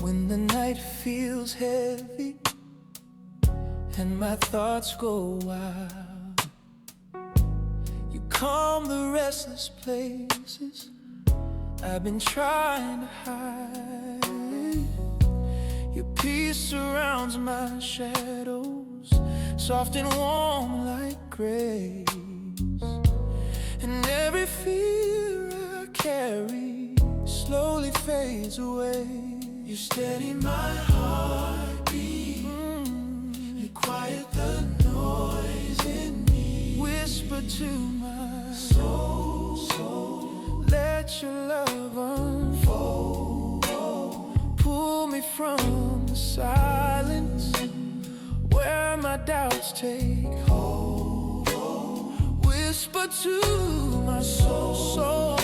When the night feels heavy and my thoughts go wild, you calm the restless places I've been trying to hide. Your peace surrounds my shadows, soft and warm like grace. And every fear I carry slowly fades away. You steady my heartbeat, you quiet the noise in me. Whisper to my soul, let your love unfold. Pull me from the silence where my doubts take hold. Whisper to my soul,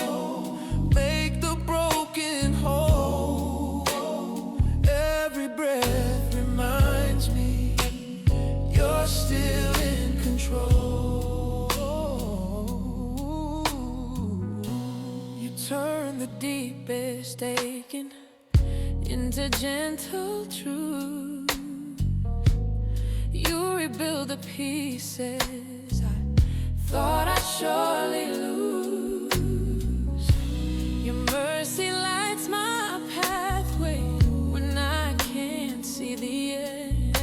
make the broken whole. Every breath reminds me you're still in control. You turn the deepest aching into gentle truth. You rebuild the pieces I thought I'd surely lose. Your mercy lights my pathway when I can't see the end.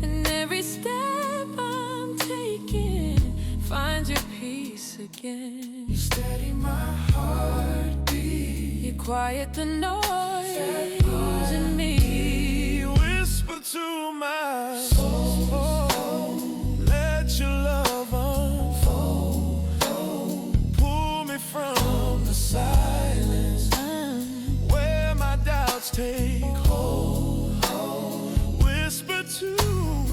And every step I'm taking finds your peace again. You steady my heartbeat, you quiet the noise in me. You whisper to my soul, let your love unfold. Pull me from the silence where my doubts take hold. Whisper to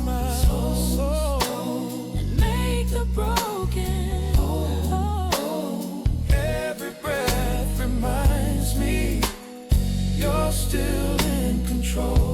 my soul and make the broken whole. Every breath reminds me you're still in control.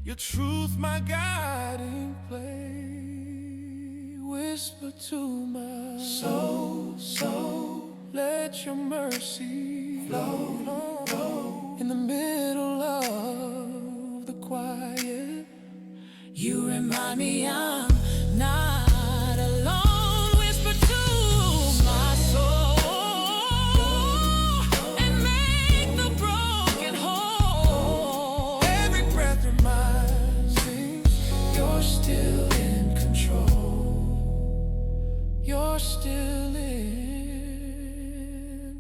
Your truth, my guiding play. Whisper to my soul, let your mercy flow. In the middle of the quiet, you remind me I'm not alone. Whisper to my soul and make the broken whole. Every breath reminds me you're still in control. You're still in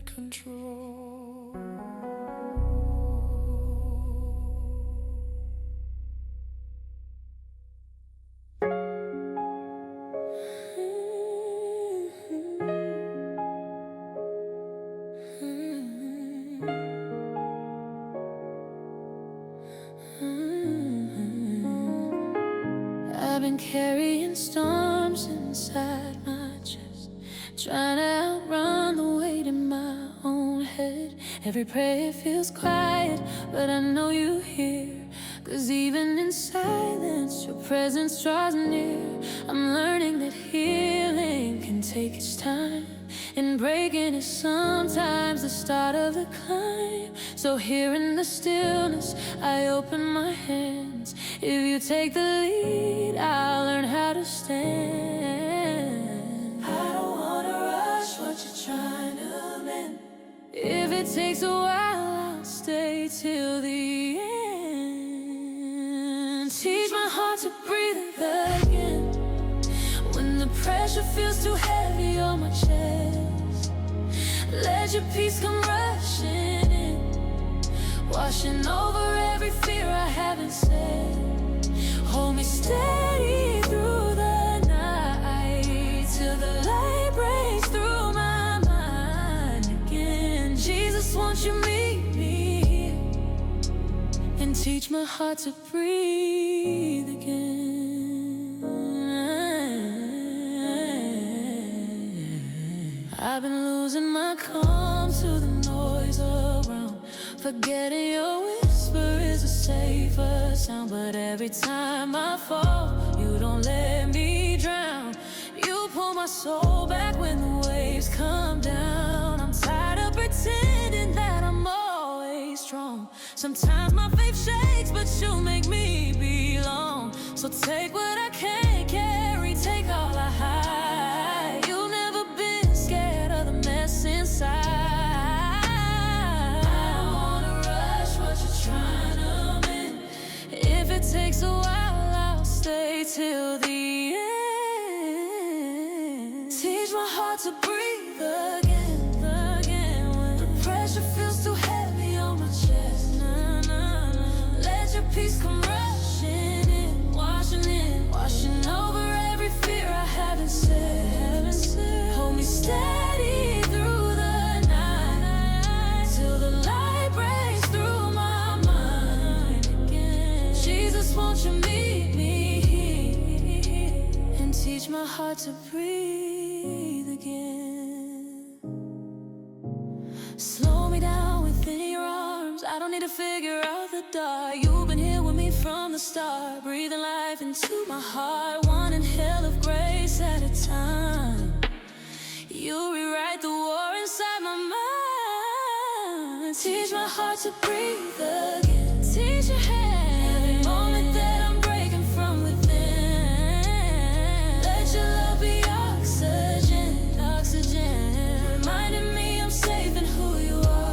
control. I've been carrying storms inside my chest, trying to outrun the weight in my own head. Every prayer feels quiet, but I know you hear. 'Cause even in silence, your presence draws near. I'm learning that healing can take its time, and breaking is sometimes the start of the climb. So here in the stillness, I open my hands. If you take the lead, I'll learn how to stand. I don't wanna rush what you're trying to mend. If it takes a while, I'll stay till the end. Teach my heart to breathe again when the pressure feels too heavy on my chest. Let your peace come rushing in, washing over every fear I haven't said. Hold me steady through the night, till the light breaks through my mind again. Jesus, won't you meet me here and teach my heart to breathe again. I come to the noise around. Forgetting your whisper is a safer sound. But every time I fall, you don't let me drown. You pull my soul back when the waves come down. I'm tired of pretending that I'm always strong. Sometimes my faith shakes, but you make me belong. So take what I can't carry, take all I hide. You've never been scared of the mess inside. I don't wanna rush what you're trying to mend. If it takes a while, I'll stay till the end. Teach my heart to breathe again, when the pressure feels too heavy on my chest. Let your peace come rushing in, washing over every fear I haven't said. Hold me steady through the night, till the light breaks through my mind again. Jesus, won't you meet me here and teach my heart to breathe again. Slow me down within your arms. I don't need to figure out the dark. You've been here with me from the start, breathing life into my heart, one inhale of grace at a time. You rewrite the war inside my mind. Teach my heart to breathe again. Teach your hand every moment that I'm breaking from within. Let your love be oxygen, reminding me I'm safe in who you are.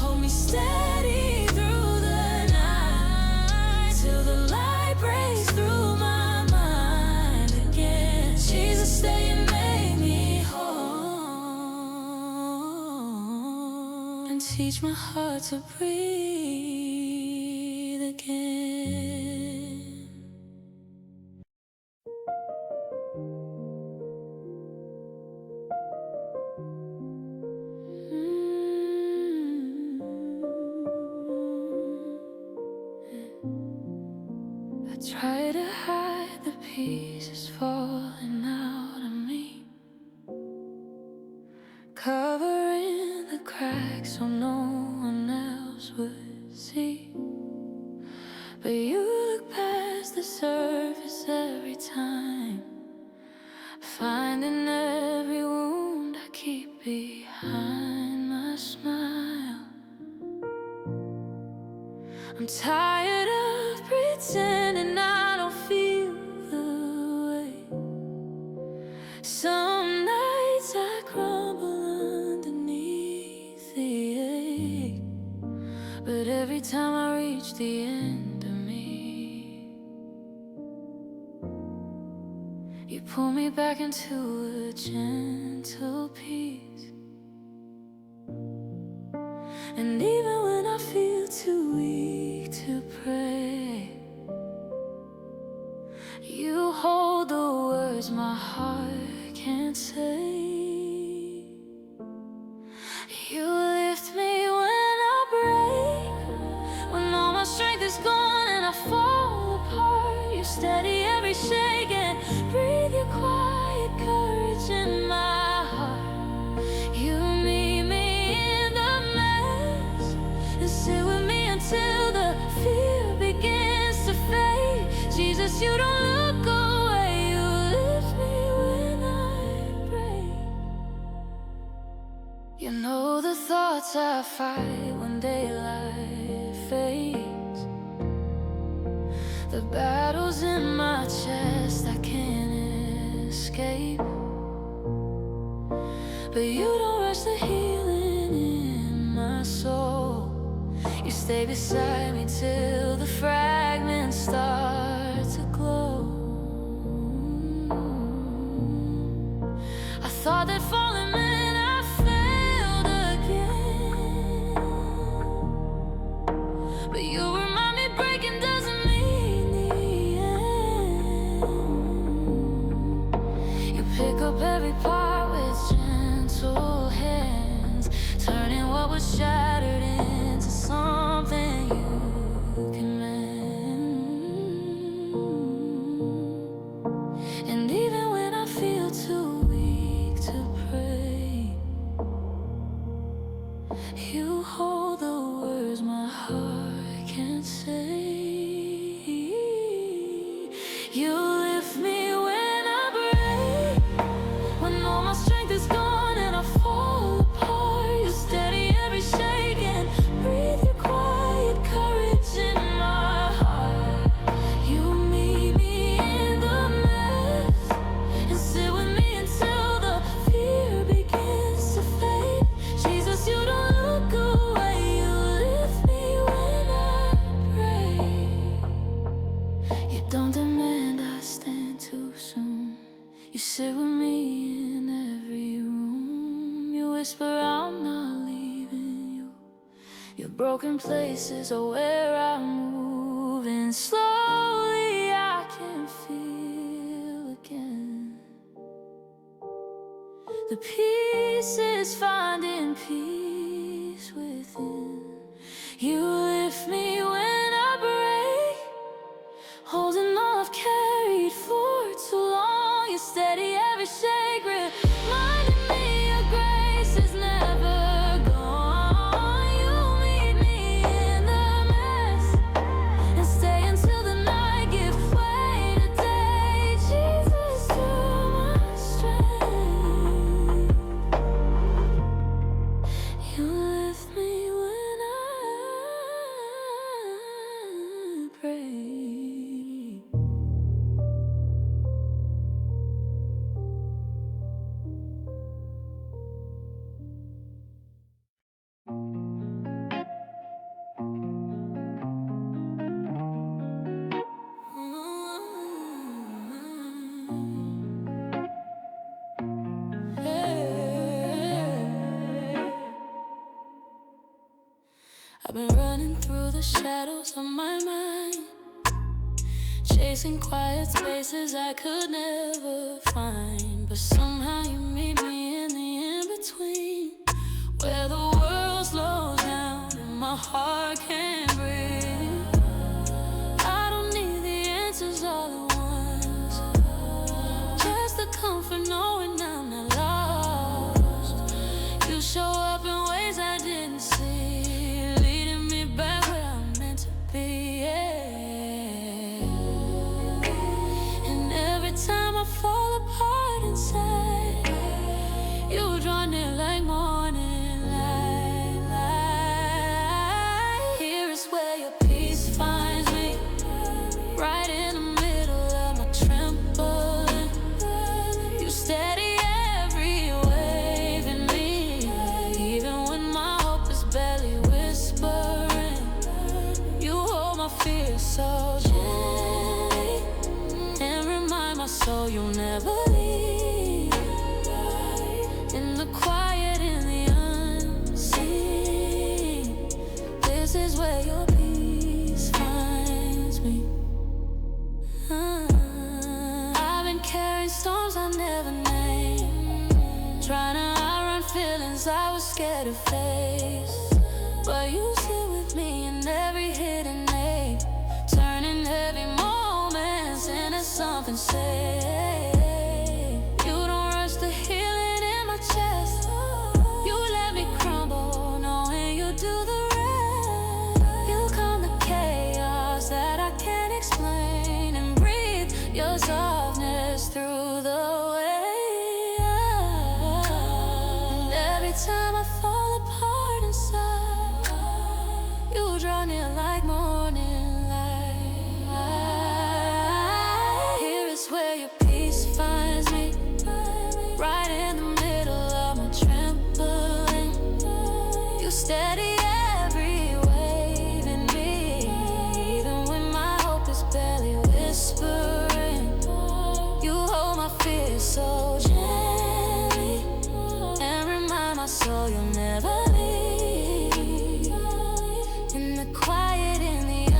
Hold me steady through the night, till the light breaks through my mind again. Jesus, stay and make me whole, and teach my heart to breathe again. I try to hide the pieces falling out of me, covering the cracks so no one else would see. But you look past the surface every time, finding every wound I keep behind my smile. I'm tired of pretending I don't feel the way. Some nights I crumble underneath the ache, but every time I reach the end of me, you pull me back into a gentle peace. And even when I feel too weak to pray, you hold the words my heart can't say. You lift me when I break, when all my strength is gone and I fall apart. You steady every shake and breathe your quiet courage in my heart. You meet me in the mess and sit with me until the fear begins to fade. Jesus, you don't look away, you lift me when I break. You know the thoughts I fight when daylight fades, the battles in my chest I can't escape. But you don't rush the healing in my soul. You stay beside me till the fragments start to glow. I thought that falling meant I failed again, but you remind me breaking doesn't mean the end. You pick up every part with gentle hands, turning what was shattered into something you can mend. You sit with me in every room. You whisper, I'm not leaving you. Your broken places are where I move, and slowly I can feel again the pieces finding peace within. You lift me when I break, holding all I've carried for too long. You steady every shake, reminding me your grace is never gone. You meet me in the mess and stay until the night give way to day. Jesus, you're my strength. You lift me when I pray. I've been running through the shadows of my mind, chasing quiet spaces I could never find. But somehow you meet me in the in-between, where the world slows down and my heart can't breathe. I don't need the answers all at once, just the comfort knowing I'm not lost. You show up in ways I didn't see, leading me back where I'm meant to be, yeah. And every time I fall apart inside, you draw near like morning light. Here is where your peace finds me, right in the middle of my trembling. You steady every wave in me, even when my hope is barely whispering. You hold my fear so gently and remind my soul you'll never leave. In the quiet, in the unseen, this is where your peace finds me. I've been carrying storms I never named, trying to outrun feelings I was scared to face. But you sit with me in every hidden ache, turning heavy moments into something safe. You don't rush the healing in my chest, you let me crumble knowing you do the rest. You calm the chaos that I can't explain and breathe your softness through the way. And every time I fall apart inside, you draw near like morning light. Here is where your peace finds me, right in the middle of my trembling. You steady every wave in me, even when my hope is barely whispering. You hold my fear so gently and remind my soul you'll never leave. In the quiet, in the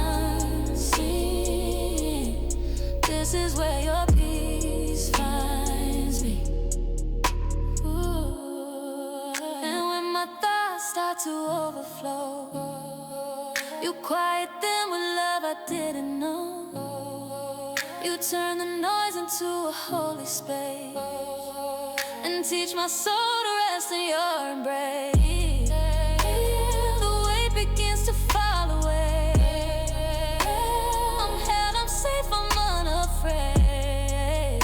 unseen, this is where your peace finds me. Ooh. And when my thoughts start to overflow, you quiet them with love I didn't know. You turn the noise into a holy space and teach my soul to rest in your embrace. The weight begins to fall away. I'm held, I'm safe, I'm unafraid.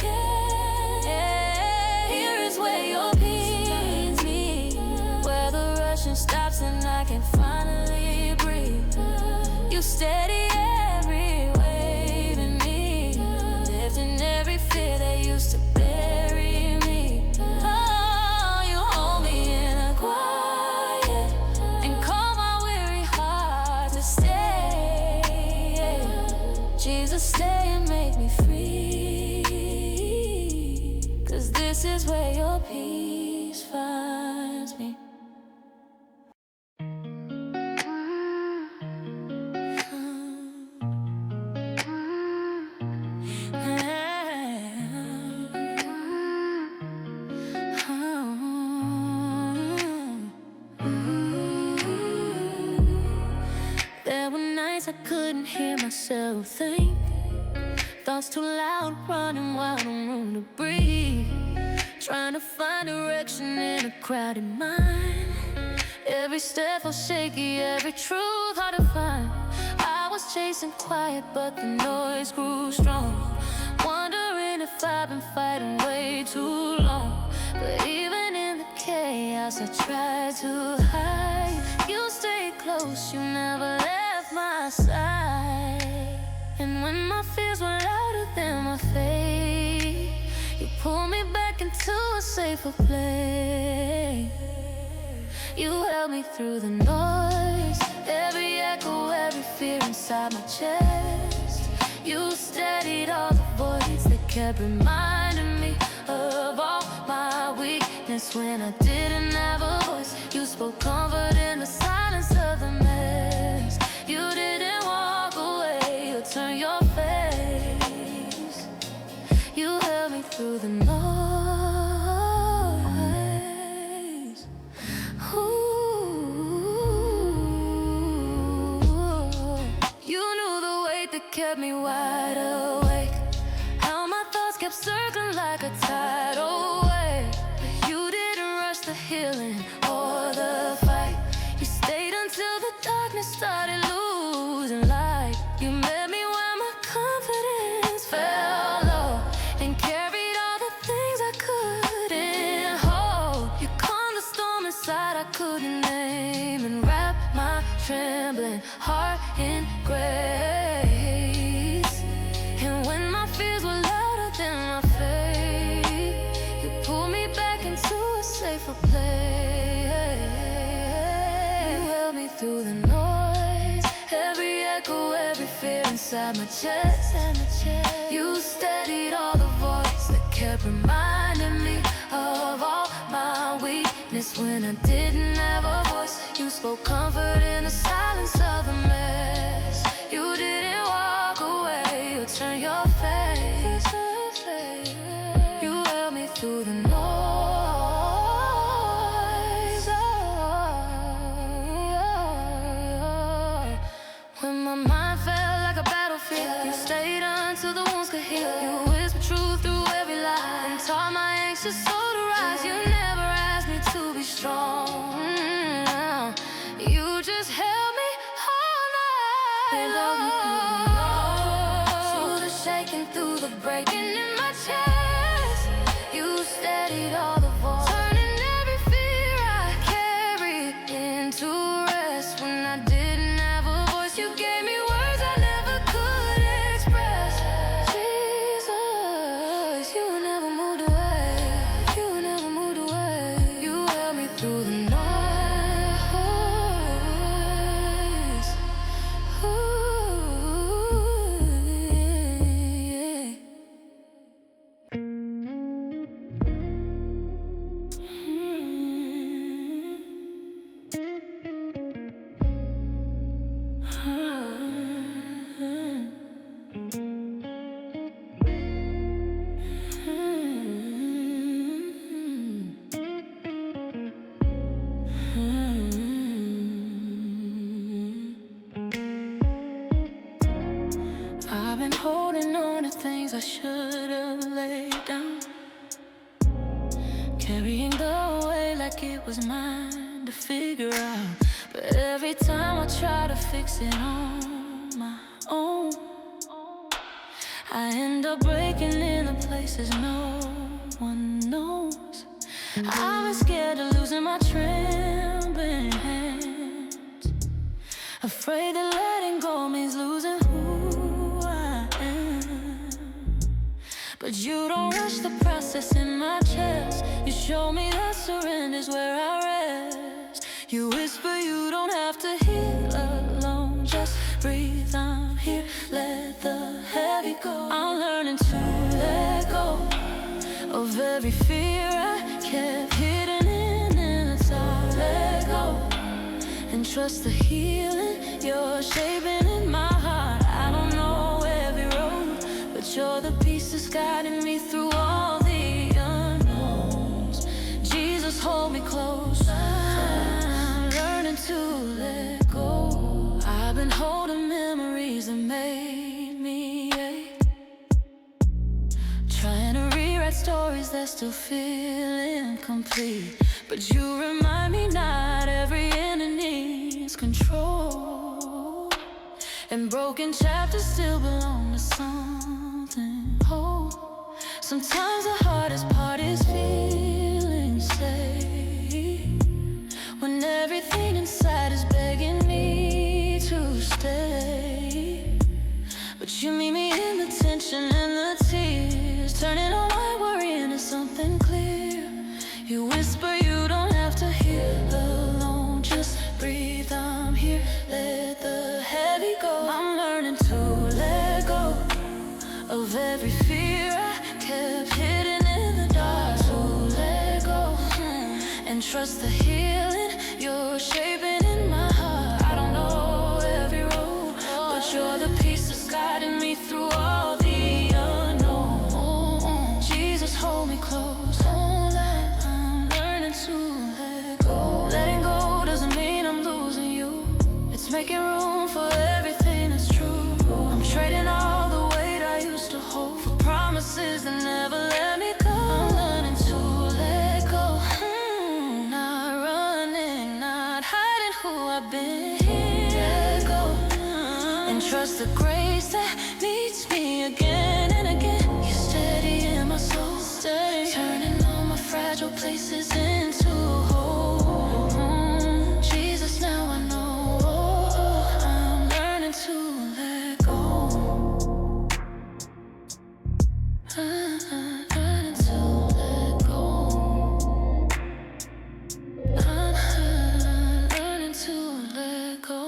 Here is where your peace meets me, where the rushing stops and I can finally breathe. You steady every wave in me, lifting every fear that used to bury me. Oh, you hold me in a quiet and calm my weary heart to stay. Jesus, stay and make me free. this is where your peace finds me. There were nights I couldn't hear myself think, thoughts too loud, running wild, no room to breathe, trying to find direction in a crowded mind. Every step felt shaky, every truth hard to find. I was chasing quiet, but the noise grew strong, wondering if I've been fighting way too long. But even in the chaos I tried to hide, you stayed close, you never left my side. And when my fears were louder than my faith, you pulled me back into a safer place. You held me through the noise, every echo, every fear inside my chest. You steadied all the voids that kept reminding me of all my weakness. When I didn't have a voice, you spoke comfort in the silence of the mess. You didn't walk away or turn your face. You held me through the noise. You knew the weight that kept me wide awake, how my thoughts kept circling like a tidal wave. But you didn't rush the healing or the fight. You stayed until the darkness started losing light. You met me where my confidence fell low, and carried all the things I couldn't hold. You calmed the storm inside I couldn't name, and wrapped my trembling heart in grace. And when my fears were louder than my faith, you pulled me back into a safer place. You held me through the noise, every echo, every fear inside my chest. You steadied all the voids that kept reminding me of all my weakness. When I didn't have a voice, you spoke comfort in the silence of the mess. You didn't walk away or turn your face. You held me through the noise. When my mind felt like a battlefield, you stayed until the wounds could heal. You whispered truth through every lie, and taught my anxious soul to rise. You never asked me to be strong, you just held me all night long. Through the shaking, through the breaking in my chest, you steadied all the voids, turning every fear I carried into rest. When I didn't have a voice, you gave me words I never could express. Jesus, you never moved away. You never moved away. You held me through the noise. I've been holding on to things I should have laid down, carrying the weight like it was mine to figure out. But every time I try to fix it on my own, I end up breaking in the places no one knows. I've been scared of losing my trembling hands, afraid that letting go means losing who I am. But you don't rush the process in my chest. You show me that surrender's where I rest. You whisper you don't have to heal alone. Just breathe, I'm here, let the heavy go. I'm learning to let go of every fear I kept hidden in the dark. Let go and trust the healing you're shaping in my heart. I don't know every road, but you're the pieces guiding me through all the unknowns. Jesus, hold me close. I'm learning to let go. I've been holding memories that made me ache, trying to rewrite stories that still feel incomplete. But you remind me not every ending needs control, and broken chapters still belong to something whole. Sometimes the hardest part is feeling safe, when everything inside is begging me to stay. But you meet me in the tension and the tears, turning all my worry into something clear. You whisper you don't have to hear alone, just breathe, I'm here. Let the heavy go. I'm learning to let go of every fear I kept hidden in the dark. So let go and trust the healing you're shaping in my heart. I don't know every road, but you're the pieces guiding me through all the unknown. Jesus, hold me close. I'm learning to let go. Letting go doesn't mean I'm losing you, it's making room for everything that's true. I'm trading all the weight I used to hold for promises that never let me go. I'm learning to let go, not running, not hiding who I've been. Let go and trust the grace that meets me again and again. You're steady in my soul, steady, turning all my fragile places into whole. Jesus, now I know I'm learning to let go. I'm learning to let go. I'm learning to let go.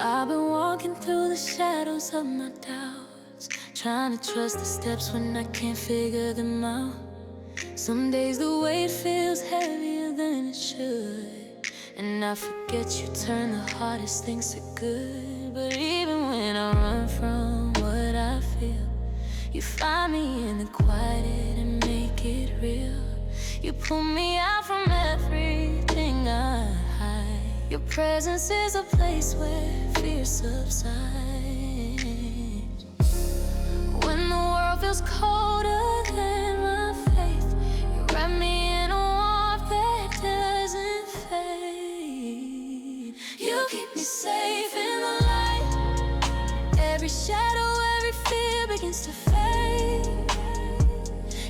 I've been walking through the shadows of my doubts, trying to trust the steps when I can't figure them out. Some days the weight feels heavier than it should, and I forget you turn the hardest things to good. But even when I run from what I feel, you find me in the quiet and make it real. You pull me out from everything I hide. Your presence is a place where fear subsides. When the world feels colder than my faith, you wrap me in a warmth that doesn't fade. You keep me safe in the light. Every shadow, every fear begins to fade.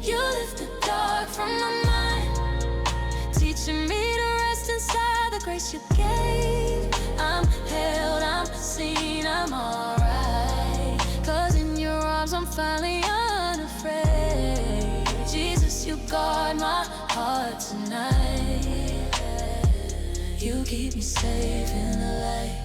You lift the dark from my mind, teaching me to rest inside the grace you gave. I'm held, I'm seen, I'm alright, 'cause in your arms I'm finally unafraid. Jesus, you guard my heart tonight. You keep me safe in the light.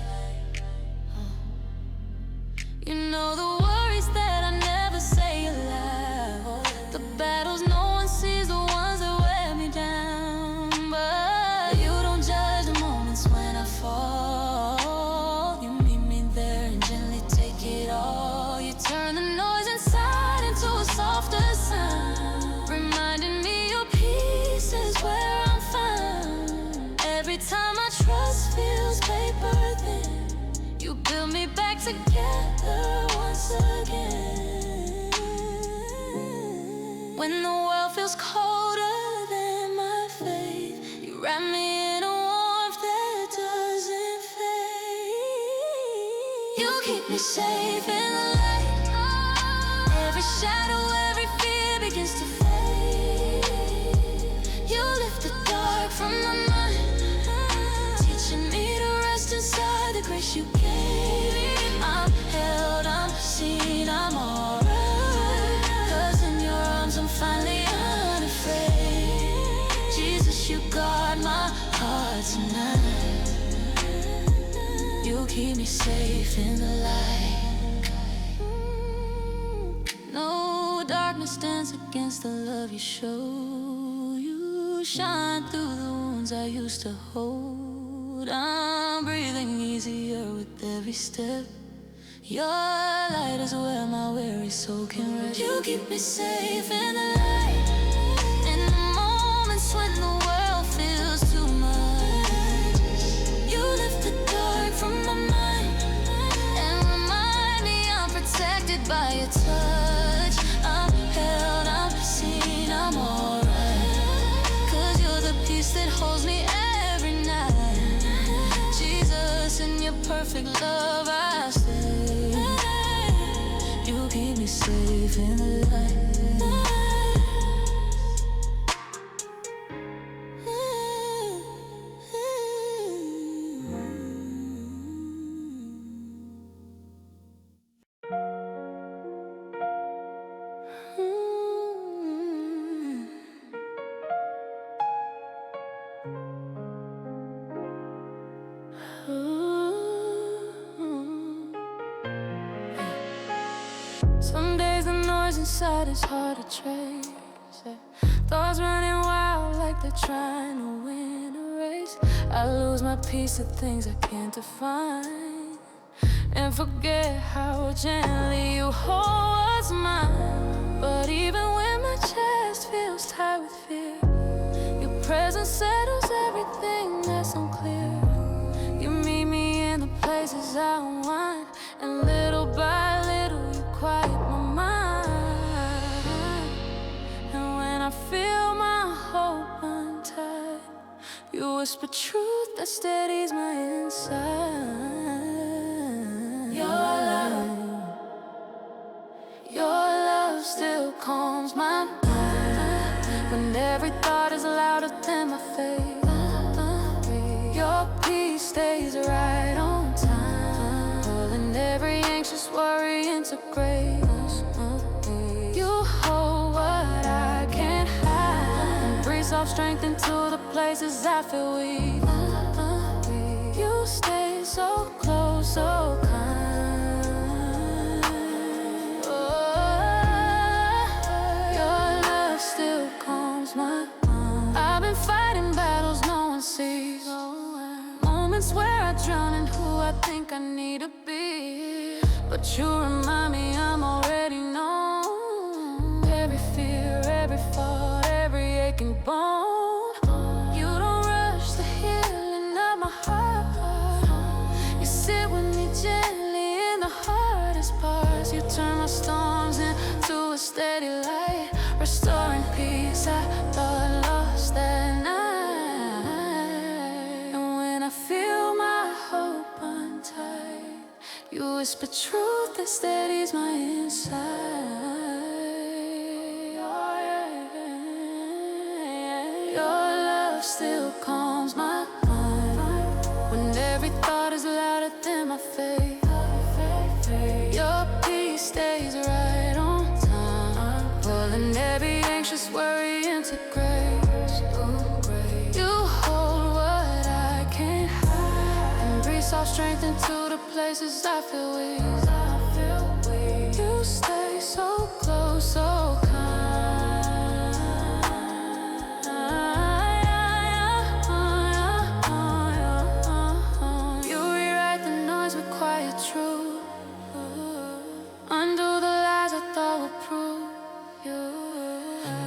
You know the worries that I never say aloud, the battles no one sees, the ones that wear me down. But you don't judge the moments when I fall. You meet me there and gently take it all. You turn the noise inside into a softer sound, reminding me your peace is where I'm found. Every time my trust feels paper thin, you build me back together once again. When the world feels colder than my faith, you wrap me in a warmth that doesn't fade. You keep me safe in the light. Every shadow, every fear begins to fade. You lift the dark from my mind, teaching me to rest inside the grace you gave. I'm held, I'm me safe in the light. No darkness stands against the love you show. You shine through the wounds I used to hold. I'm breathing easier with every step. Your light is where my weary soul can rest. You keep me safe in the light. In the moments when the world feels too much, you lift the dark from my mind and remind me I'm protected by your touch. I'm held, I'm seen, I'm alright, 'cause you're the peace that holds me every night. Jesus, in your perfect love I stay. You keep me safe in the light. Some days the noise inside is hard to trace. Thoughts running wild like they're trying to win a race. I lose my peace to things I can't define, and forget how gently you hold what's mine. But even when my chest feels tight with fear, your presence settles everything that's unclear. You meet me in the places I unwind, and little by little you quiet my mind. And when I feel my hope untied, you whisper truth that steadies my inside. Your love still calms my mind when every thought is louder than my faith. Your peace stays right on time, pulling every anxious worry into grace. You hold what I can't hide and breathe soft strength into the places I feel weak. You stay so close, so kind. Your love still calms my mind. I've been fighting battles no one sees, moments where I drown in who I think I need to be. But you remind me I'm already known. Every fear, every fault, every aching bone. You don't rush the healing of my heart. You sit with me gently in the hardest parts. You turn my storms into a steady light, restoring peace I thought lost that night. And when I feel my hope untied, you whisper truth that steadies my inside. Your love still calms my mind when every thought is louder than my faith. Your peace stays right on time, pulling every anxious worry into grace. You hold what I can't hide and breathe soft strength into the places I feel weak. You stay so close, so kind. You rewrite the noise with quiet truth, undo the lies I thought would prove you.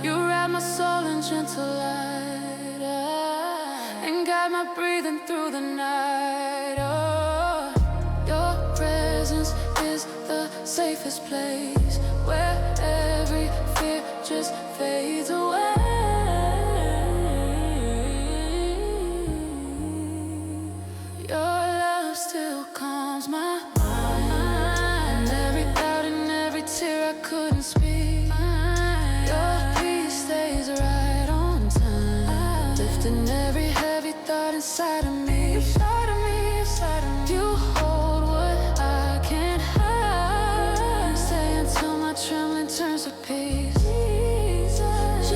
You wrap my soul in gentle light, and guide my breathing through the night. Your presence is the safest place, where every fear just fades away. Your love still calms my mind, every doubt and every tear I couldn't speak. Your peace stays right on time, lifting every heavy thought inside of me. You hold what I can't hide, stay until my trembling turns to peace. Jesus,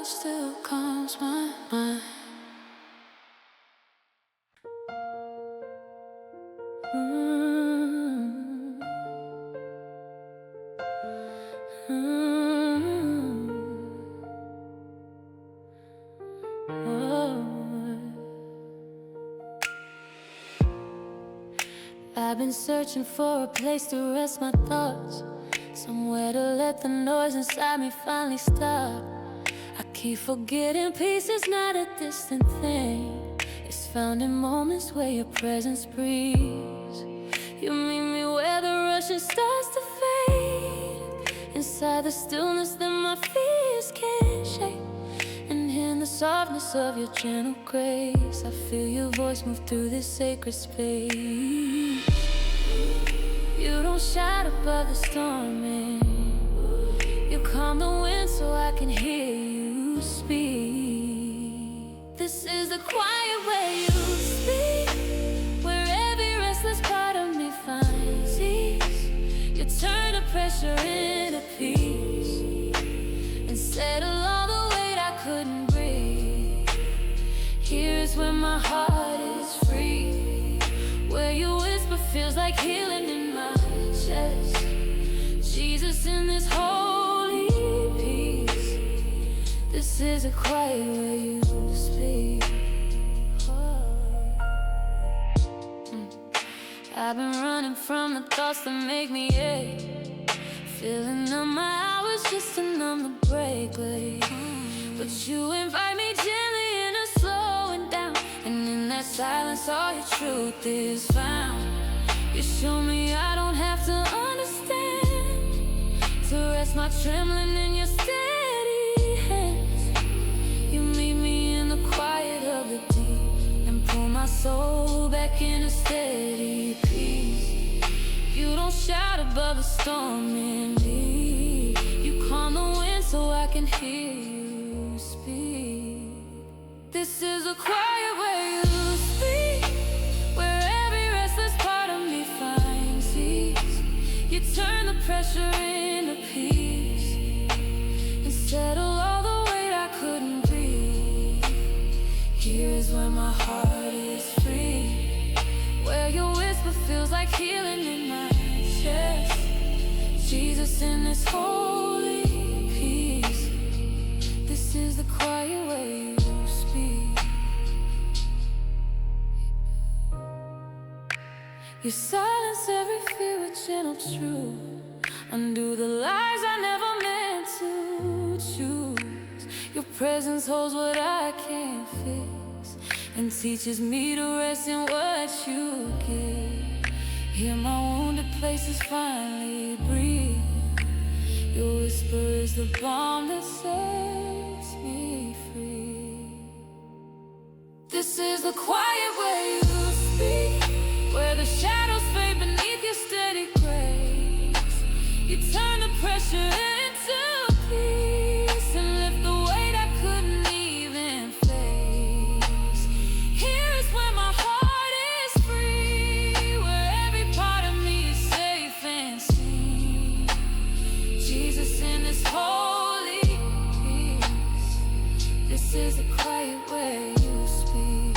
still calms my mind. I've been searching for a place to rest my thoughts, somewhere to let the noise inside me finally stop. I keep forgetting peace is not a distant thing. It's found in moments where your presence breathes. You meet me where the rushing starts to fade, inside the stillness that my fears can't shake. And in the softness of your gentle grace, I feel your voice move through this sacred space. You don't shout above the storming, you calm the wind so I can hear you speak. This is the quiet way you speak, where every restless part of me finds ease. You turn the pressure into peace and settle all the weight I couldn't breathe. Here's where my heart is free, where your whisper feels like healing in my chest. Jesus, in this holy peace, this is a quiet way you speak. I've been running from the thoughts that make me ache, filling up my hours just to numb the break. But you invite me gently into slowing down, and in that silence all your truth is found. You show me I don't have to understand, to rest my trembling in your steady hands. You meet me in the quiet of the deep and pull my soul back into steady peace. You don't shout above the storm in me, you calm the wind so I can hear you speak. This is a quiet way you speak, where every restless part of me finds ease. You turn the pressure into peace and settle all the weight I couldn't breathe. Here's where my heart is free, where your whisper feels like healing in my chest. Jesus, in this holy peace, this is the quiet way you speak. You silence every fear with gentle truth, undo the lies I never meant to choose. Your presence holds what I can't fix and teaches me to rest in what you give. Hear my wounded places finally breathe. Your whisper is the balm that sets me free. This is the quiet way you speak, where the shadows fade beneath your steady grace. You turn the pressure into peace and lift the weight I couldn't even face. Here is where my heart is free, where every part of me is safe and seen. Jesus, in this holy peace, this is the quiet way you speak.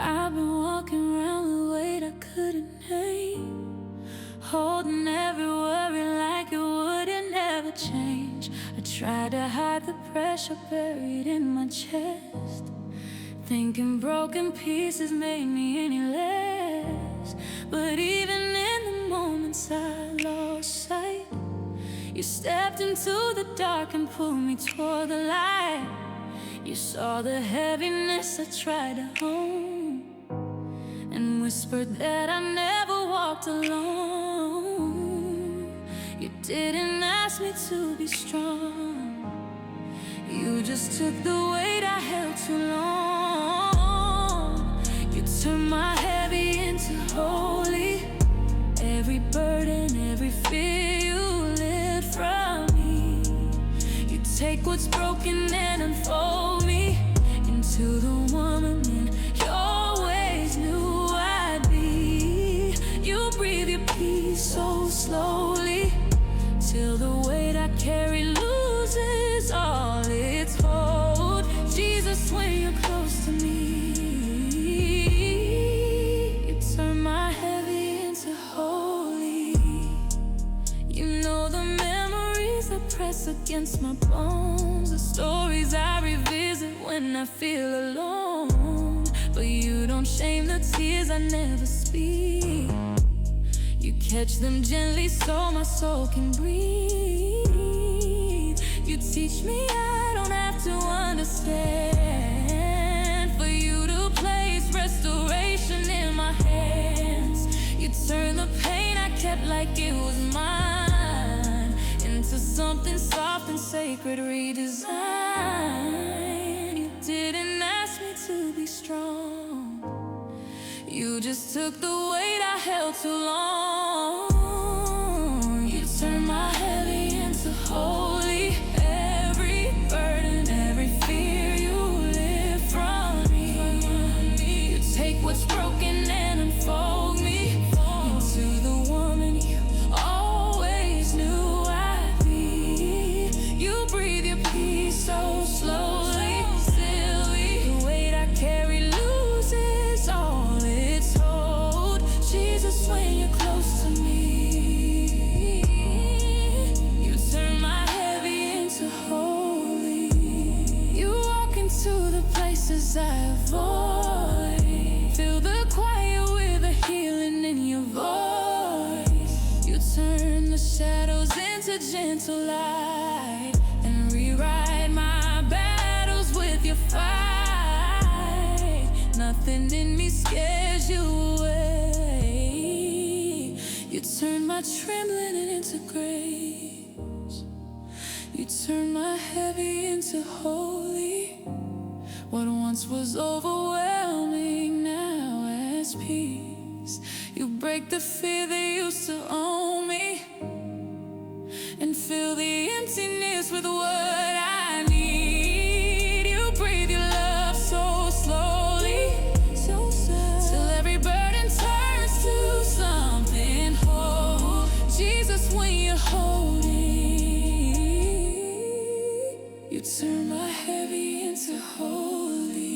I've been walking around with weight I couldn't name, holding every worry like it wouldn't ever change. I tried to hide the pressure buried in my chest, thinking broken pieces made me any less. But even in the moments I lost sight, you stepped into the dark and pulled me toward the light. You saw the heaviness I tried to hone, and whispered that I never walked alone. You didn't ask me to be strong, you just took the weight I held too long. You turned my heavy into holy. Every burden, every fear you lift from me. You take what's broken and unfold me into the woman in your ways knew I'd be. You breathe your peace so slowly till the weight I carry loses all its hold. Jesus, when you're close to me, you turn my heavy into holy. You know the memories that press against my bones, the stories I revisit when I feel alone. But you don't shame the tears I never speak. You catch them gently so my soul can breathe. You teach me I don't have to understand for you to place restoration in my hands. You turn the pain I kept like it was mine into something soft and sacred redesign. You didn't ask me to be strong, you just took the weight I held too long. You turned my heavy into holy. Every burden, every fear you lift from me. You take what's broken and unfold me into the woman you always knew I'd be. You breathe your peace so slowly, silly. The weight I carry loses all its hold. Jesus, when you're close to me, you turn my heavy into holy. You walk into the places I avoid, fill the quiet with a healing in your voice. You turn the shadows into gentle light and rewrite my battles with your fight. Nothing in me scares you away. You turn my trembling into grace. You turn my heavy into holy. What once was overwhelming now has peace. You break the fear that used to own me and fill the emptiness with what I need. You breathe your love so slowly, so sad, till every burden turns to something whole. Jesus, when you're holding, you turn my heavy into holy.